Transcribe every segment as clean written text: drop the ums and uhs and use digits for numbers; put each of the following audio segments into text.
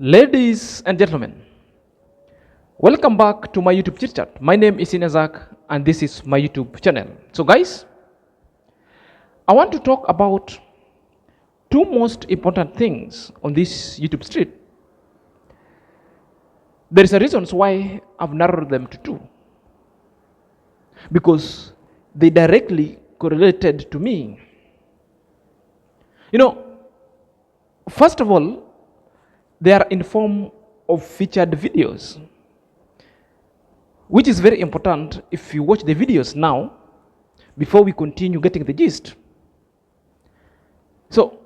Ladies and gentlemen, welcome back to my YouTube chit chat. My name is Inezak and this is my YouTube channel. So guys, I want to talk about two most important things on this YouTube street. There is a reason why I've narrowed them to two, because they directly correlated to me. First of all, they are in form of featured videos, which is very important if you watch the videos now before we continue getting the gist. So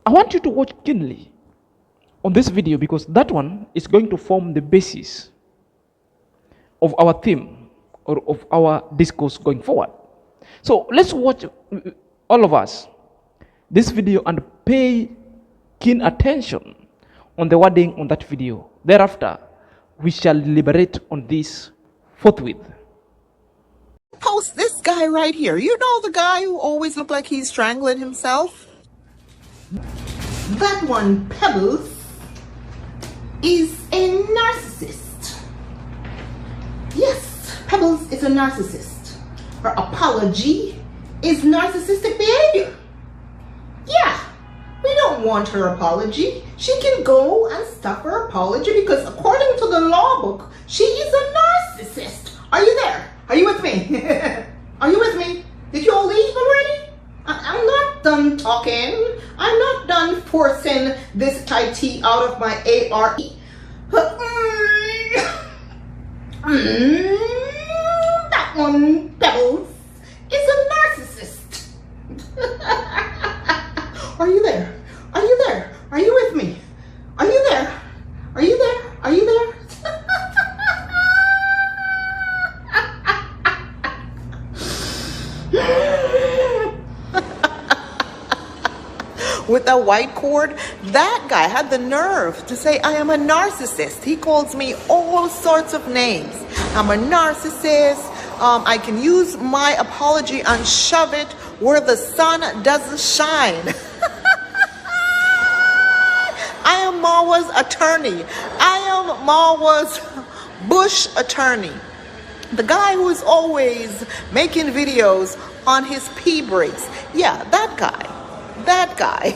I want you to watch keenly on this video, because that one is going to form the basis of our theme or of our discourse going forward. So let's watch, all of us, this video and pay keen attention on the wording on that video. Thereafter, we shall deliberate on this forthwith. Post this guy right here. You know the guy who always looked like he's strangling himself? That one, Pebbles, is a narcissist. Yes, Pebbles is a narcissist. Her apology is narcissistic behavior. Yeah, we don't want her apology. She can go and stuff her apology because according to the law book, she is a narcissist. Are you there? Are you with me? Are you with me? Did you all leave already? I'm not done talking. I'm not done forcing this Thai tea out of my ARE. That one, Pebbles, is a narcissist. Are you there? Are you there? Are you with me? Are you there? Are you there? Are you there? With a white cord, that guy had the nerve to say I am a narcissist. He calls me all sorts of names. I'm a narcissist. I can use my apology and shove it where the sun doesn't shine. I am Marwa's attorney. I am Marwa's Bush attorney. The guy who is always making videos on his pee breaks. Yeah, that guy. That guy.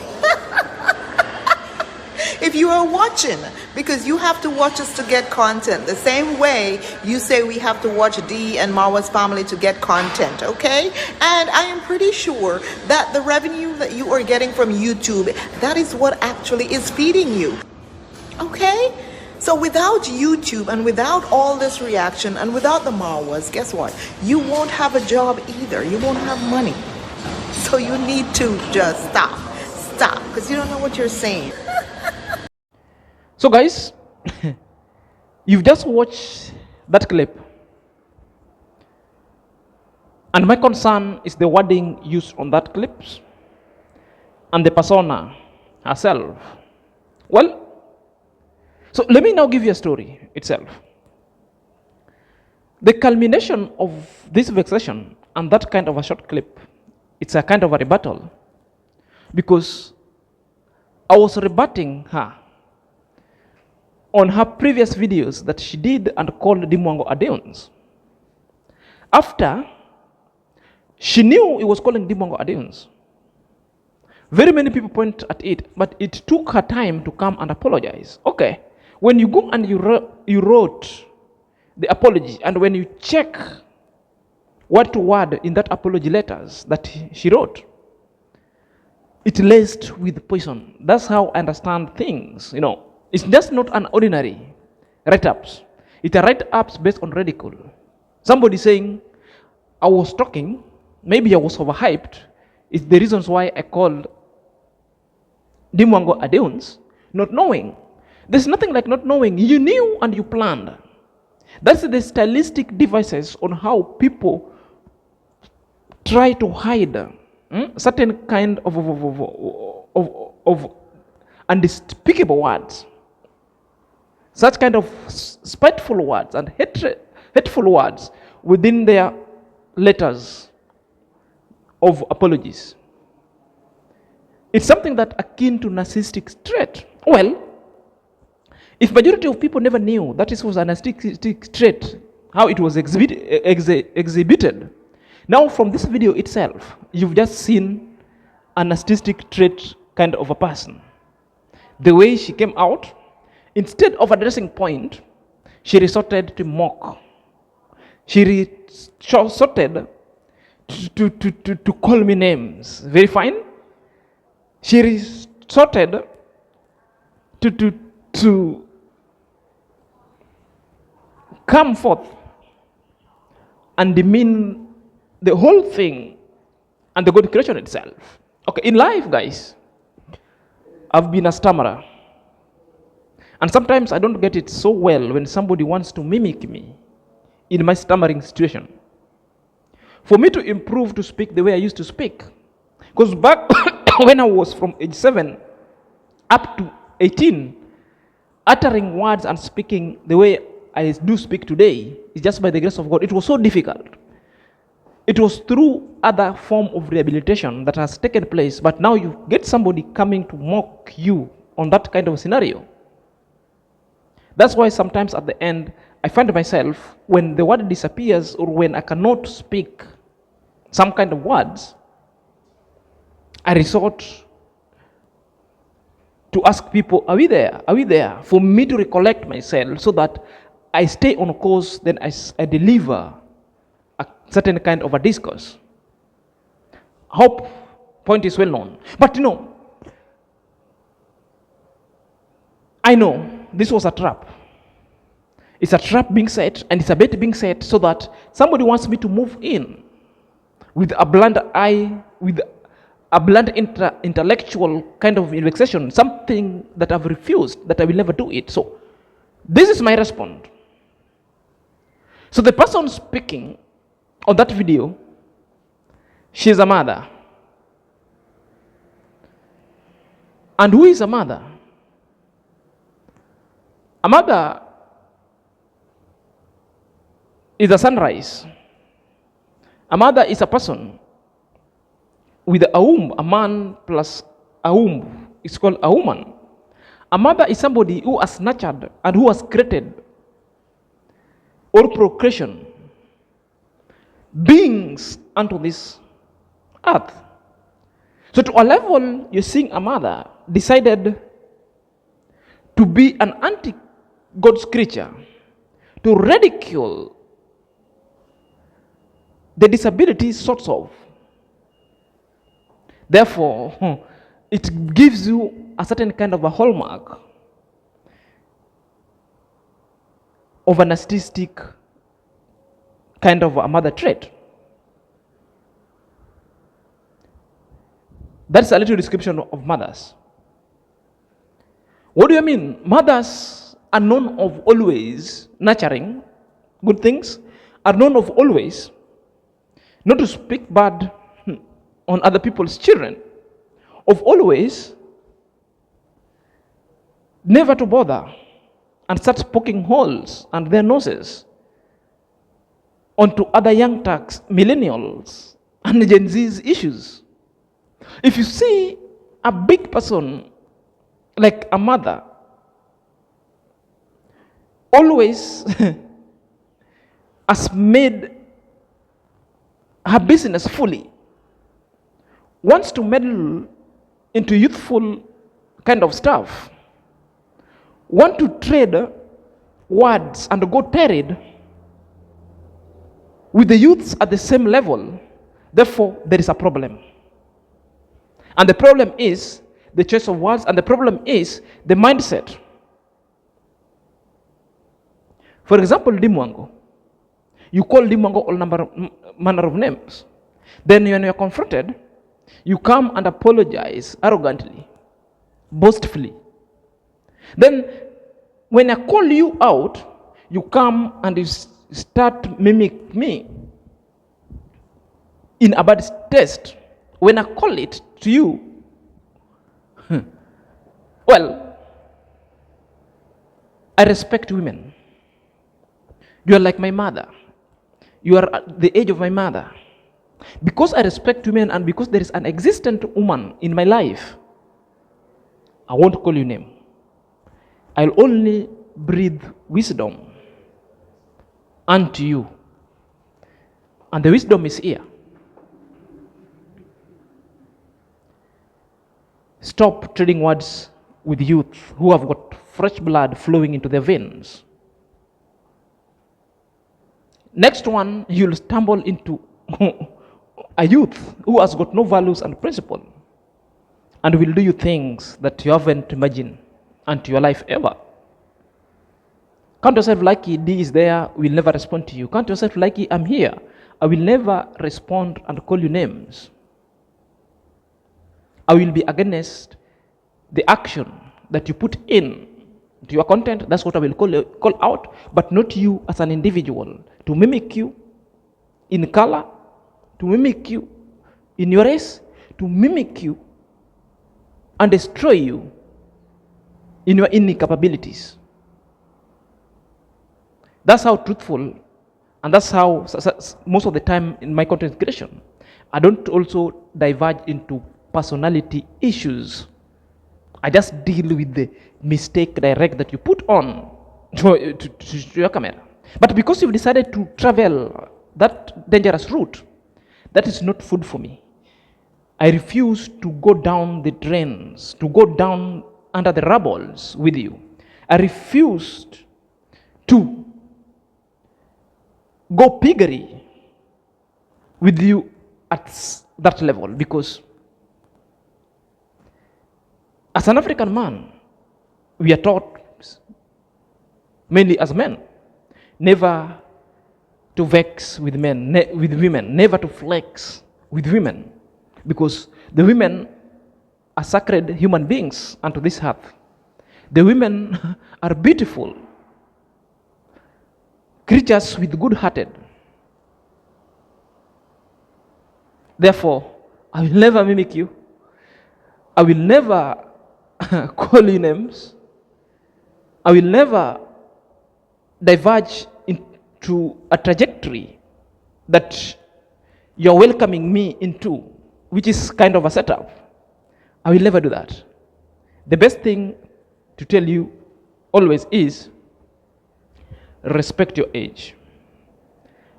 If you are watching, because you have to watch us to get content, the same way you say we have to watch Dee and Marwa's family to get content, okay? And I am pretty sure that the revenue that you are getting from YouTube, that is what actually is feeding you, okay? So without YouTube and without all this reaction and without the Marwas, guess what? You won't have a job either. You won't have money. So you need to just stop, because you don't know what you're saying. So guys, you've just watched that clip, and my concern is the wording used on that clip and the persona herself. Well, so let me now give you a story itself. The culmination of this vexation and that kind of a short clip, it's a kind of a rebuttal, because I was rebutting her on her previous videos that she did and called DEEMWANGO Adeons. After she knew it was calling DEEMWANGO Adeons, very many people point at it, but it took her time to come and apologize. Okay, when you go and you wrote the apology, and when you check word to word in that apology letters that she wrote, it laced with poison. That's how I understand things. It's just not an ordinary write-ups. It's a write-ups based on ridicule. Somebody saying, I was talking, maybe I was overhyped. It's the reasons why I called DEEMWANGO Adeons, not knowing. There's nothing like not knowing. You knew and you planned. That's the stylistic devices on how people try to hide certain kind of unspeakable words. Such kind of spiteful words and hateful words within their letters of apologies. It's something that akin to narcissistic trait. Well, If majority of people never knew that this was a narcissistic trait, how it was exhibited, now from this video itself, you've just seen a narcissistic trait kind of a person. The way she came out, instead of addressing point, she resorted to mock. She resorted to call me names. Very fine. She resorted to come forth and demean the whole thing and the God creation itself. Okay, in life, guys, I've been a stammerer. And sometimes I don't get it so well when somebody wants to mimic me in my stammering situation. For me to improve to speak the way I used to speak, because back when I was from age 7 up to 18, uttering words and speaking the way I do speak today is just by the grace of God. It was so difficult. It was through other form of rehabilitation that has taken place, but now you get somebody coming to mock you on that kind of scenario. That's why sometimes at the end, I find myself, when the word disappears or when I cannot speak some kind of words, I resort to ask people, are we there? Are we there? For me to recollect myself so that I stay on course, then I deliver a certain kind of a discourse. Hope point is well known. But I know this was a trap. It's a trap being set, and it's a bait being set so that somebody wants me to move in with a blunt eye, with a blunt intellectual kind of vexation, something that I've refused, that I will never do it. So this is my response. So the person speaking on that video, she's a mother. And who is a mother? A mother is a sunrise. A mother is a person with a womb. A man plus a womb is called a woman. A mother is somebody who has nurtured and who has created or procreation beings unto this earth. So to a level, you're seeing a mother decided to be an anti-God's creature, to ridicule the disability sorts of. Therefore, it gives you a certain kind of a hallmark of a narcissistic kind of a mother trait. That's a little description of mothers. What do you mean? Mothers are known of always nurturing good things, are known of always not to speak bad on other people's children, of always never to bother and start poking holes and their noses onto other young turks, millennials, and Gen Z's issues. If you see a big person like a mother, always has made her business fully, wants to meddle into youthful kind of stuff, want to trade words and go tarried with the youths at the same level. Therefore, there is a problem. And the problem is the choice of words, and the problem is the mindset. For example, DEEMWANGO. You call DEEMWANGO all manner of names. Then when you're confronted, you come and apologize arrogantly, boastfully. Then when I call you out, you come and you start mimic me in a bad taste. When I call it to you, well, I respect women. You are like my mother. You are at the age of my mother. Because I respect women and because there is an existent woman in my life, I won't call you name. I'll only breathe wisdom unto you. And the wisdom is here. Stop trading words with youth who have got fresh blood flowing into their veins. Next one, you'll stumble into a youth who has got no values and principle and will do you things that you haven't imagined unto your life ever. Count yourself lucky, D is there, will never respond to you. Count yourself lucky, I'm here, I will never respond and call you names. I will be against the action that you put in to your content. That's what I will call out, but not you as an individual. To mimic you in color, to mimic you in your race, to mimic you and destroy you in your incapabilities. That's how truthful, and that's how most of the time in my content creation, I don't also diverge into personality issues. I just deal with the mistake direct that you put on to your camera. But because you've decided to travel that dangerous route, that is not food for me. I refuse to go down the drains, to go down under the rubbles with you. I refused to go piggery with you at that level, because as an African man, we are taught, mainly as men, never to vex with with women, never to flex with women, because the women are sacred human beings unto this earth. The women are beautiful creatures with good-hearted. Therefore, I will never mimic you. I will never call you names. I will never diverge into a trajectory that you're welcoming me into, which is kind of a setup. I will never do that. The best thing to tell you always is respect your age.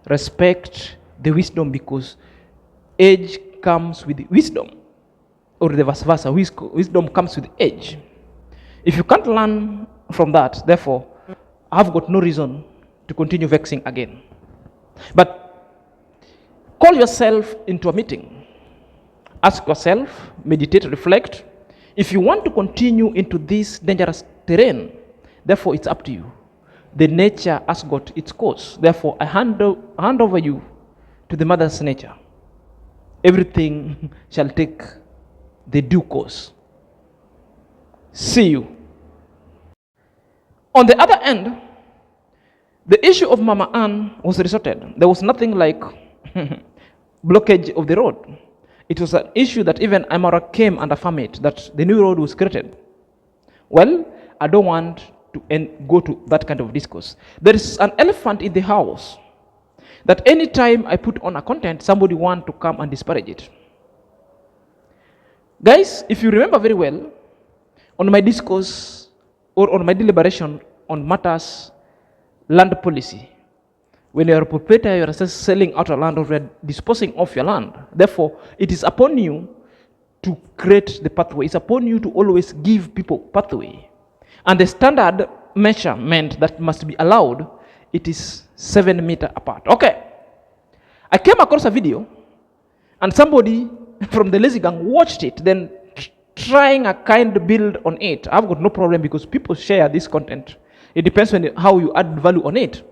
Respect the wisdom, because age comes with wisdom, or the vice versa. Wisdom comes with age. If you can't learn from that, therefore, I've got no reason to continue vexing again. But call yourself into a meeting. Ask yourself, meditate, reflect. If you want to continue into this dangerous terrain, therefore it's up to you. The nature has got its course. Therefore, I hand over you to the mother's nature. Everything shall take the due course. See you. On the other end, the issue of Mama Ann was resorted. There was nothing like blockage of the road. It was an issue that even Amara came and affirmed it, that the new road was created. Well, I don't want to go to that kind of discourse. There is an elephant in the house that anytime I put on a content, somebody wants to come and disparage it. Guys, if you remember very well, on my discourse or on my deliberation on matters land policy, when you're a proprietor, you're just selling out a land or you're disposing of your land. Therefore, it is upon you to create the pathway. It's upon you to always give people pathway. And the standard measurement that must be allowed, it is 7 meters apart. Okay. I came across a video and somebody from the lazy gang watched it, then trying a kind build on it. I've got no problem because people share this content. It depends on how you add value on it.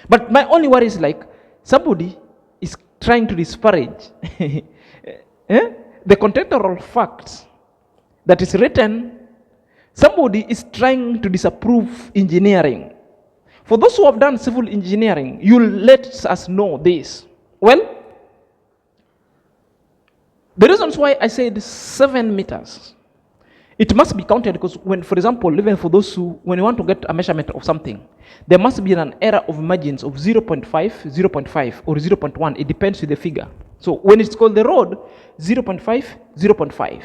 But my only worry is like somebody is trying to disparage the contextual facts that is written. Somebody is trying to disapprove engineering. For those who have done civil engineering, you'll let us know this. Well, the reasons why I said 7 meters, it must be counted because when, for example, even for those who, when you want to get a measurement of something, there must be an error of margins of 0.5, 0.5, or 0.1. It depends with the figure. So when it's called the road, 0.5, 0.5,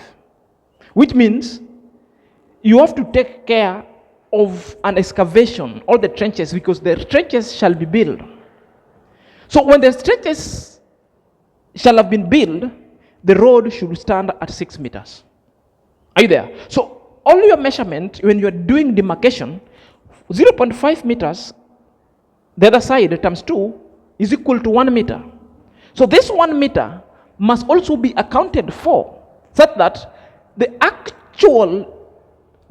which means you have to take care of an excavation, all the trenches, because the trenches shall be built. So when the trenches shall have been built, the road should stand at 6 meters. Are you there? So all your measurement, when you are doing demarcation, 0.5 meters, the other side times 2 is equal to 1 meter. So this 1 meter must also be accounted for, such that the actual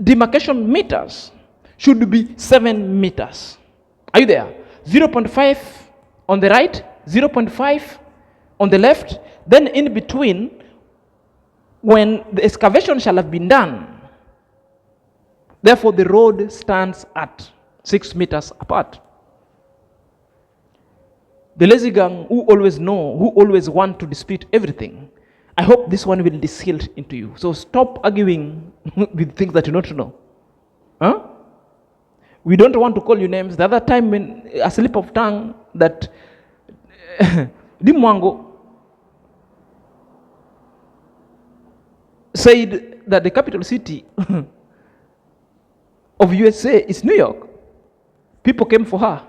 demarcation meters should be 7 meters. Are you there? 0.5 on the right, 0.5 on the left, then in between, when the excavation shall have been done, therefore the road stands at 6 meters apart. The lazy gang who always know, who always want to dispute everything, I hope this one will distill into you. So stop arguing with things that you don't know. Huh? We don't want to call you names. The other time, when a slip of tongue that DEEMWANGO said that the capital city of USA is New York. People came for her.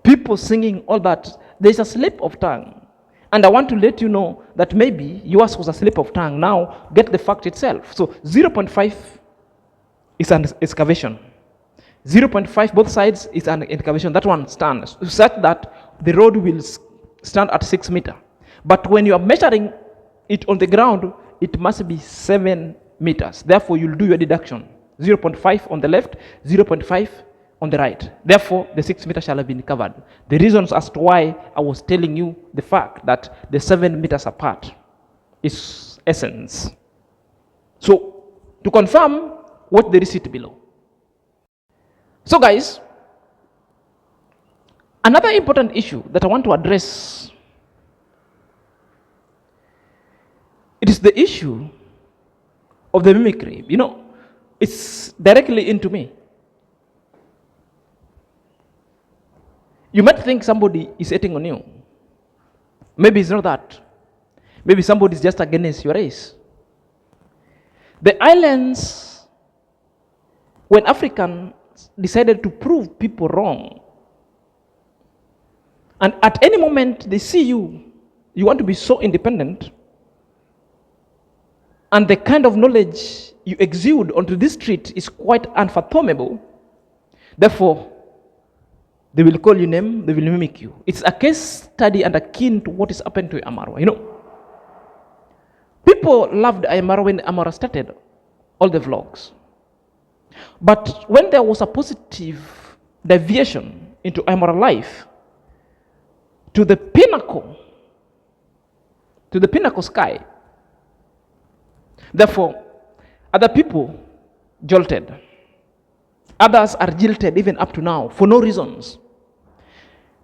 People singing all that. There's a slip of tongue. And I want to let you know that maybe yours was a slip of tongue. Now, get the fact itself. So 0.5 is an excavation. 0.5 both sides is an excavation. That one stands, such that the road will stand at 6 meters. But when you are measuring it on the ground, it must be 7 meters. Therefore, you'll do your deduction. 0.5 on the left, 0.5 on the right. Therefore, the 6 meters shall have been covered. The reasons as to why I was telling you the fact that the 7 meters apart is essence. So, to confirm, what the receipt below. So guys, another important issue that I want to address, it is the issue of the mimicry. You know, it's directly into me. You might think somebody is hating on you. Maybe it's not that. Maybe somebody is just against your race. The islands, when Africans decided to prove people wrong, and at any moment they see you, you want to be so independent, and the kind of knowledge you exude onto this street is quite unfathomable. Therefore, they will call you name, they will mimic you. It's a case study and akin to what is happened to Amara. You know, people loved Amara when Amara started all the vlogs. But when there was a positive deviation into Amara life, to the pinnacle sky, therefore, other people jolted. Others are jilted even up to now for no reasons.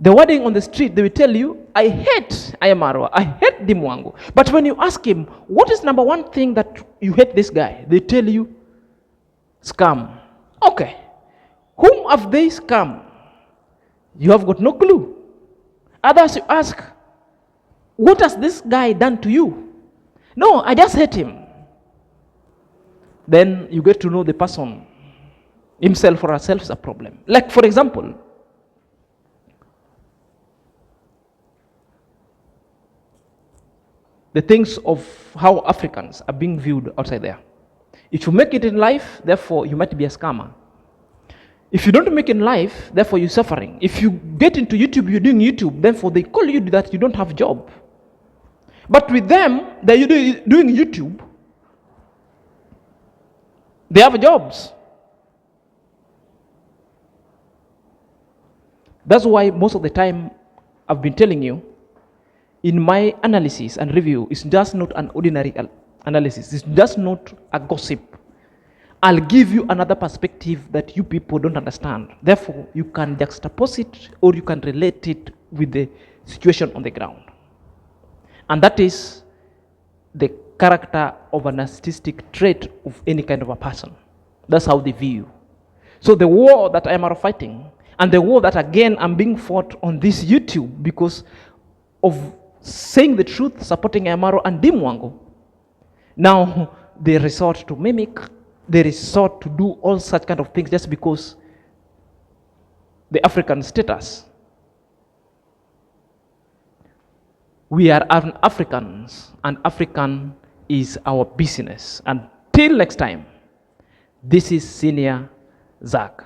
The wording on the street, they will tell you, I hate Ayamaro, I hate DEEMWANGO. But when you ask him, what is number one thing that you hate this guy? They tell you, scam. Okay. Whom have they scammed? You have got no clue. Others you ask, what has this guy done to you? No, I just hate him. Then you get to know the person himself or herself is a problem. Like, for example, the things of how Africans are being viewed outside there. If you make it in life, therefore you might be a scammer. If you don't make it in life, therefore you're suffering. If you get into YouTube, you're doing YouTube, therefore they call you that you don't have a job. But with them, they're doing YouTube, they have jobs. That's why most of the time I've been telling you, in my analysis and review, it's just not an ordinary analysis. It's just not a gossip. I'll give you another perspective that you people don't understand. Therefore, you can juxtapose it or you can relate it with the situation on the ground. And that is the character of a narcissistic trait of any kind of a person. That's how they view you. So the war that I am fighting, and the war that again I'm being fought on this YouTube because of saying the truth, supporting Amaro and DEEMWANGO, now they resort to mimic they resort to do all such kind of things just because the African status. We are Africans, and African is our business. Until next time, this is Senior Zach.